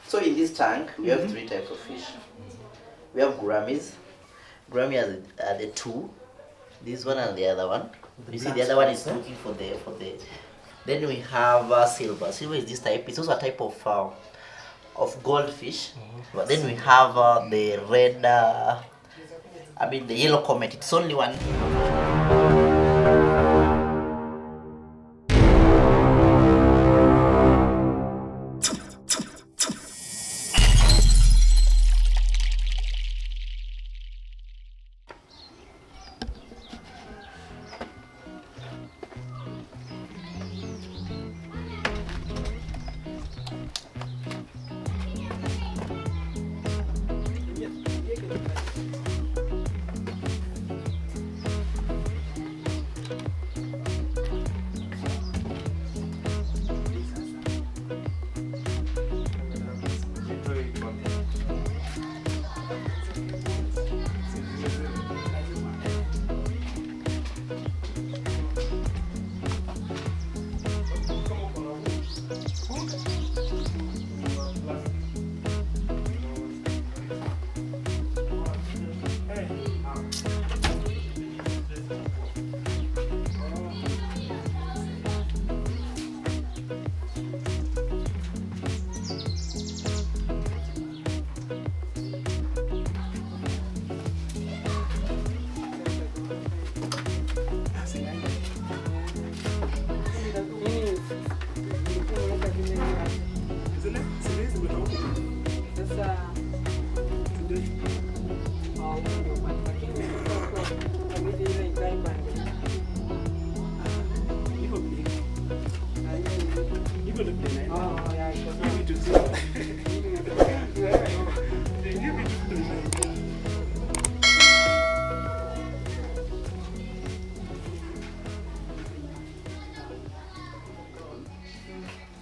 So in this tank, we have three types of fish. We have grammies. Grammy has the two. This one and the other one. You see, the other one is looking for the. Then we have silver. Silver is this type. It's also a type of goldfish. But then we have the red. The yellow comet. It's only one.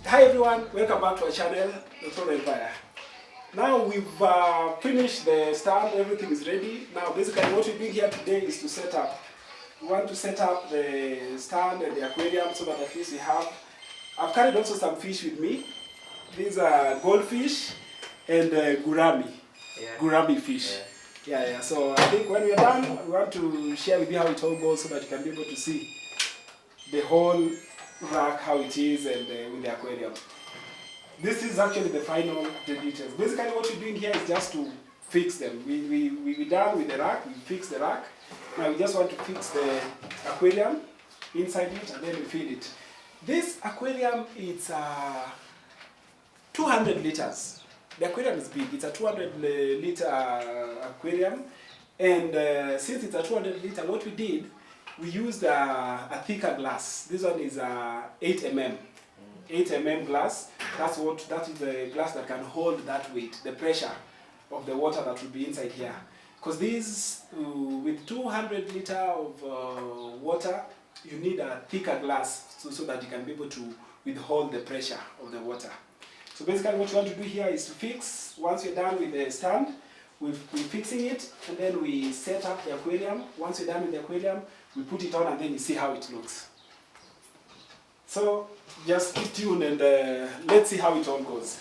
Hi everyone, welcome back to our channel, The Throne Empire. Now we've finished the stand, everything is ready. Now basically what we're doing here today is to set up. We want to set up the stand and the aquarium so that at least we have... I've carried also some fish with me. These are goldfish and gurami. Yeah. Gurami fish. Yeah. So I think when we're done, we want to share with you how it all goes so that you can be able to see the whole rack, how it is, and with the aquarium. This is actually the final details. Basically what we're doing here is just to fix them. We're done with the rack, we fix the rack. Now we just want to fix the aquarium inside it and then we feed it. This aquarium is 200 liters. The aquarium is big, it's a 200 liter aquarium. And since it's a 200 liter, what we did, we used a thicker glass. This one is 8 mm. 8 mm glass. That is the glass that can hold that weight, the pressure of the water that will be inside here. Because these, with 200 liter of water, you need a thicker glass so that you can be able to withhold the pressure of the water. So basically what you want to do here is to fix. Once you're done with the stand, we're fixing it and then we set up the aquarium. Once you're done with the aquarium, we put it on and then you see how it looks. So just keep tuned and let's see how it all goes.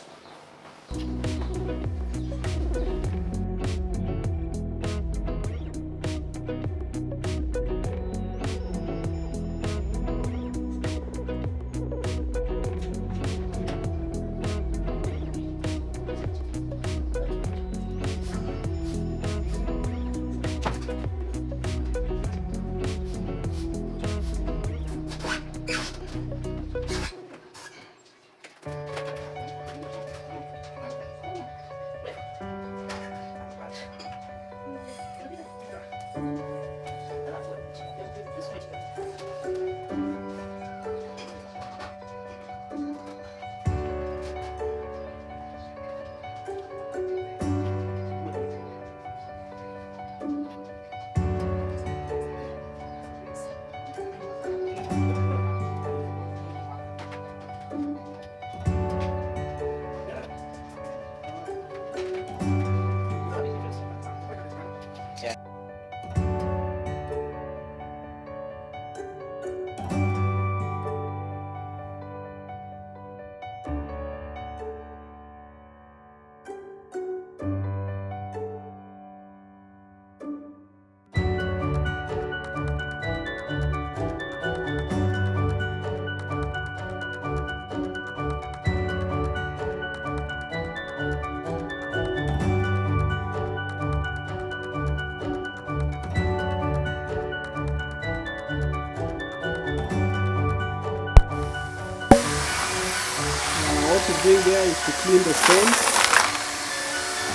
she's doing there is to clean the stones.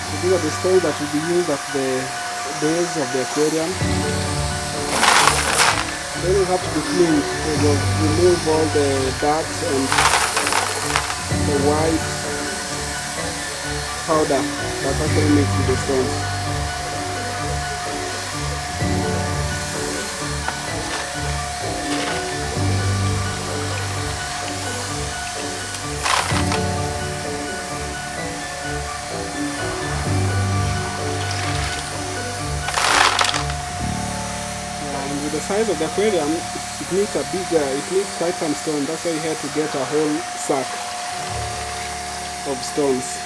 So these are the stones that will be used at the base of the aquarium. Then will have to be cleaned. So we'll remove all the dirt and the white powder that's actually mixed with the stones. The size of the aquarium, it needs it needs quite some stone. That's why you had to get a whole sack of stones.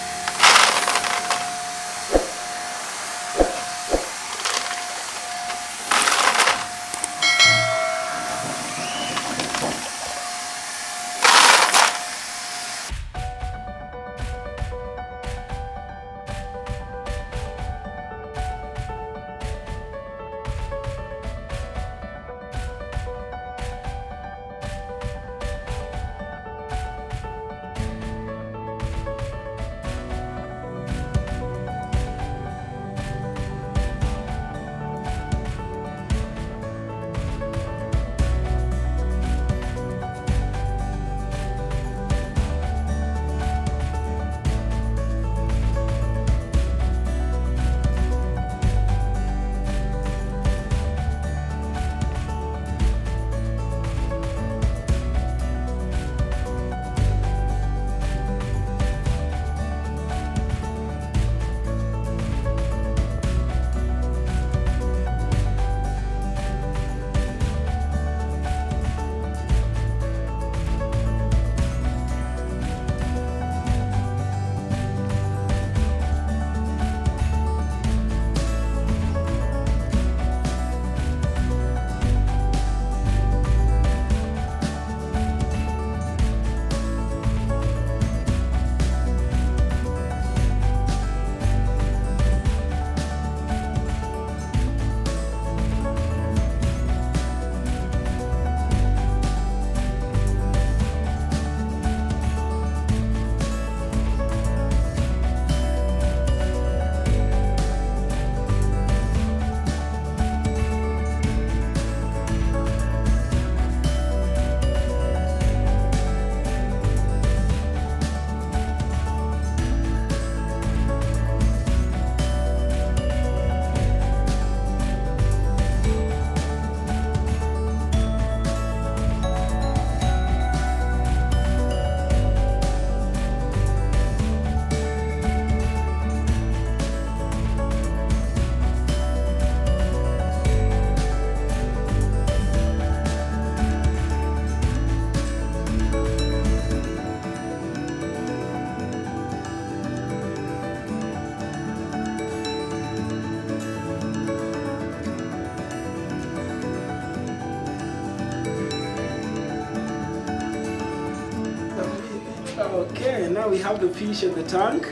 Okay, now we have the fish in the tank,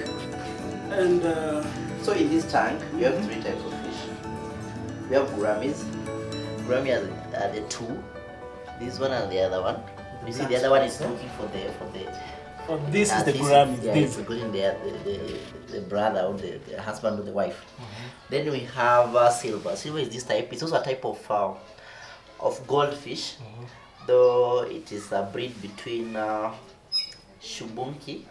and so in this tank you have three types of fish. We have grammies. Grammy are the two. This one and the other one. You see, the other one is looking for the. Oh, this is the grammy. Yeah, it's including the brother or the husband or the wife. Then we have silver. Silver is this type. It's also a type of goldfish, though it is a breed between shubunki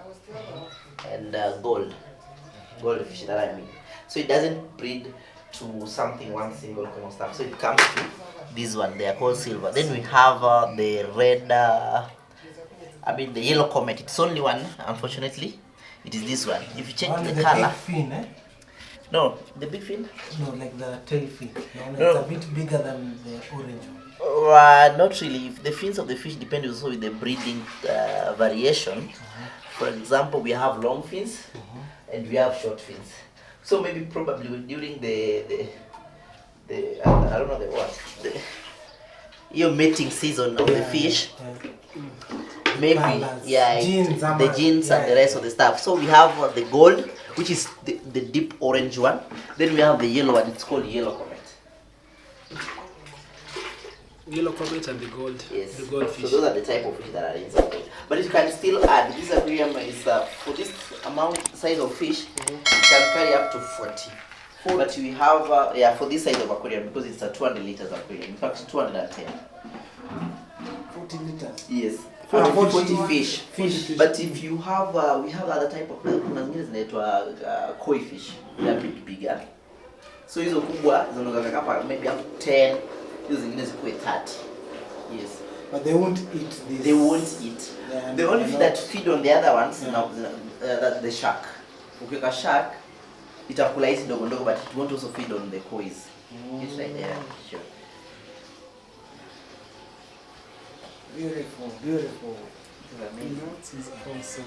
and goldfish. That I mean. So it doesn't breed to something one single common stuff. So it comes to this one. They are called silver. Then we have the red. The yellow comet. It's only one, unfortunately. It is this one. If you check the color. Big fin, eh? No, the big fin. No, like the tail fin. No, it's a bit bigger than the orange one. Not really. If the fins of the fish depend also with the breeding variation. For example, we have long fins and we have short fins. So maybe probably during the I don't know the what your mating season of the fish. Maybe Colors, the jeans and the rest of the stuff. So we have the gold, which is the deep orange one. Then we have the yellow one. It's called yellow comet. Yellow comet and the gold. Yes. The goldfish. So those are the type of fish that are inside. But you can still add. This aquarium is for this size of fish, you can carry up to 40. But we have for this size of aquarium, because it's a 200 liters aquarium. In fact, 210. 40 liters. Yes. 40 fish. But if you have, we have other type of kuna zingine zinaitwa koi fish. They are a bit bigger. So hizo kubwa zinaweza kapa maybe up to 10. Hizo zingine zikuwe 30. Yes. But they won't eat this. They won't eat. The only fish that feed on the other ones, that's the shark. Ukiweka shark, itakula hizi ndogo ndogo, but it won't also feed on the kois. It's right there. Sure. Beautiful, beautiful. That is awesome.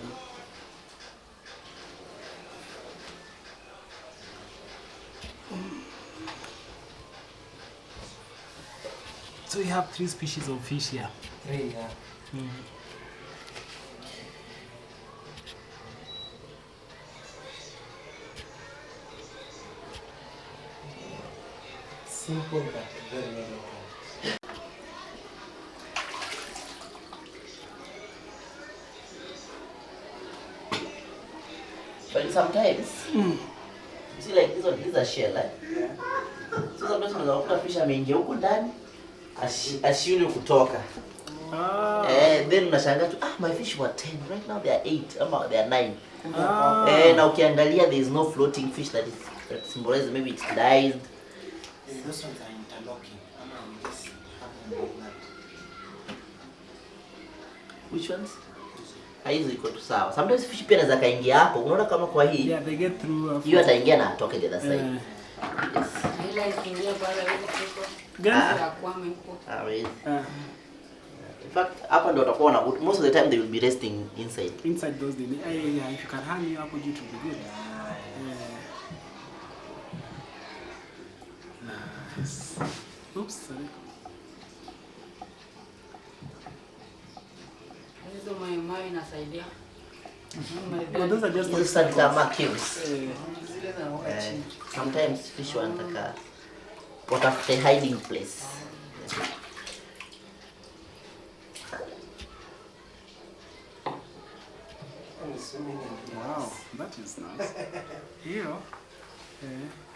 So you have 3 species of fish here. 3, yeah. Simple but very, very good. But sometimes, you see like this one, this is a shell, eh? Yeah. So sometimes unaweza kukuta fish ameingia huko ndani, ashindwe kutoka. Then unashangaa tu, my fish were 10, right now they are 8, ama they are 9. Na ukiangalia there is no floating fish that symbolizes maybe it died. Those ones are interlocking. Which ones? Hizo iko tu sawa. Sometimes fish pia anaweza kaingia hapo. Unaona kama kwa hii? Yeah, they get through. Hiyo ataingia na atoke the other side. Yes. Ila ikiingia pale huko kuko. Gani? Ya kwame huko. Yes. In fact, hapa ndio watakuwa na most of the time they will be resting inside. Inside those days. Yeah, if you can hang you hapo juu to be good. Nice. Oops, sorry. Hizo mawe inasaidia. But those are just These Santama caves. Zile za wachi. Sometimes fish wanataka watafute hiding place. Wow, that is nice. Here,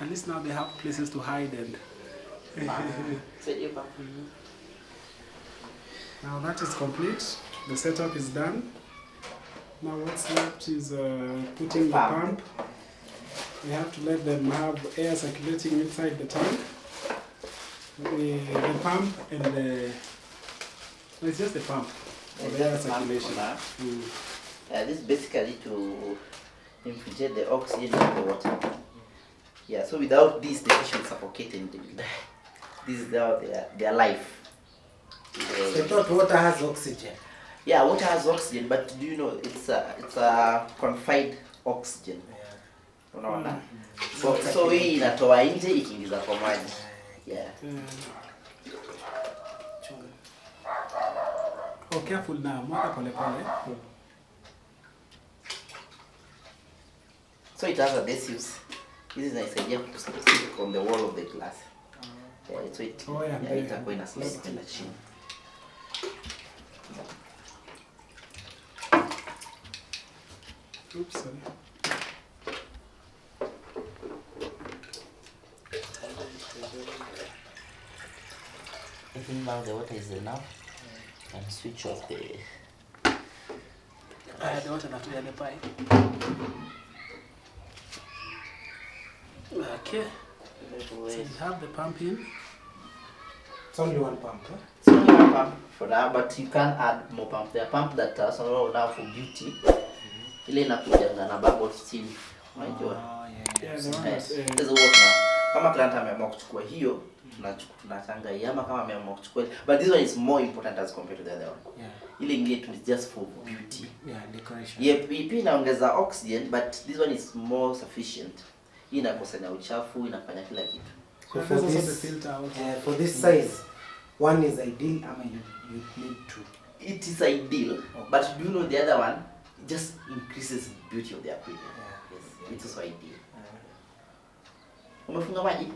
at least now they have places to hide and. Now that is complete. The setup is done. Now what's left is putting the pump. We have to let them have air circulating inside the tank. The pump and the... No, it's just the pump for the air circulation. This is basically to infiltrate the oxygen in the water. Yeah, so without this the fish will suffocate and they will die. This is their life. So I thought water has oxygen. Yeah, water has oxygen, but do you know it's a confined oxygen. Unaona? So hii inatoa nje ikiingiza kwa maji. Yeah. Oh, careful now. Mwaka pole pole. So it has adhesives. This is inasaidia to stick on the wall of the glass. Yeah, so itakuwa ina slide kwenda chini. Oops, sorry. I think now the water is enough. And switch off the... The water not really pipe. Okay. So you have the pump in. It's only one pump, huh? It's only one pump for that, but you can add more pump. There are pump that are some now for beauty. Ile inakuja na bubble still. Unajua? Yeah, the one that, There's a water. Kama client ameamua kuchukua hiyo, tunachanga hii ama kama ameamua kuchukua. But this one is more important as compared to the other one. Yeah. Ile ingine is just for beauty. Yeah, decoration. Yeah, pia inaongeza oxygen, but this one is more sufficient. Hii inakusanya uchafu, inafanya kila kitu. So there's also the filter out. for this size, one is ideal. I mean, you need two. It is ideal, but do you know the other one? It just increases the beauty of the aquarium. Yeah. Yes, it's also ideal. Umefunga maji?